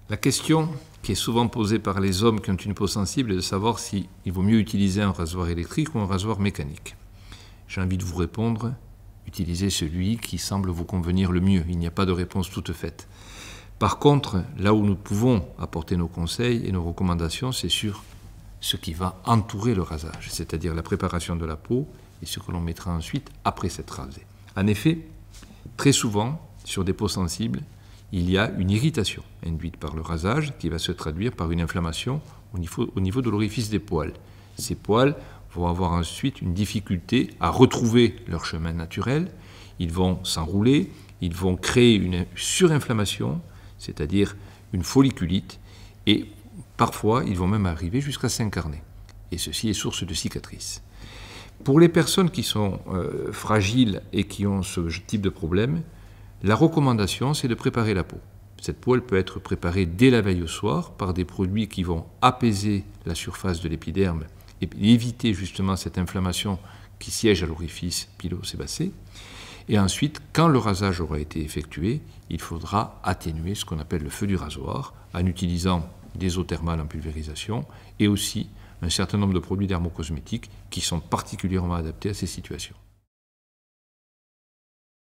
La question qui est souvent posée par les hommes qui ont une peau sensible est de savoir s'il vaut mieux utiliser un rasoir électrique ou un rasoir mécanique. J'ai envie de vous répondre, utilisez celui qui semble vous convenir le mieux. Il n'y a pas de réponse toute faite. Par contre, là où nous pouvons apporter nos conseils et nos recommandations, c'est sur ce qui va entourer le rasage, c'est-à-dire la préparation de la peau et ce que l'on mettra ensuite après s'être rasé. En effet, très souvent, sur des peaux sensibles, il y a une irritation induite par le rasage qui va se traduire par une inflammation au niveau de l'orifice des poils. Ces poils vont avoir ensuite une difficulté à retrouver leur chemin naturel, ils vont s'enrouler, ils vont créer une surinflammation, c'est-à-dire une folliculite, et parfois ils vont même arriver jusqu'à s'incarner. Et ceci est source de cicatrices. Pour les personnes qui sont fragiles et qui ont ce type de problème, la recommandation, c'est de préparer la peau. Cette peau, elle peut être préparée dès la veille au soir par des produits qui vont apaiser la surface de l'épiderme et éviter justement cette inflammation qui siège à l'orifice pilosébacé. Et ensuite, quand le rasage aura été effectué, il faudra atténuer ce qu'on appelle le feu du rasoir en utilisant des eaux thermales en pulvérisation et aussi un certain nombre de produits dermocosmétiques qui sont particulièrement adaptés à ces situations.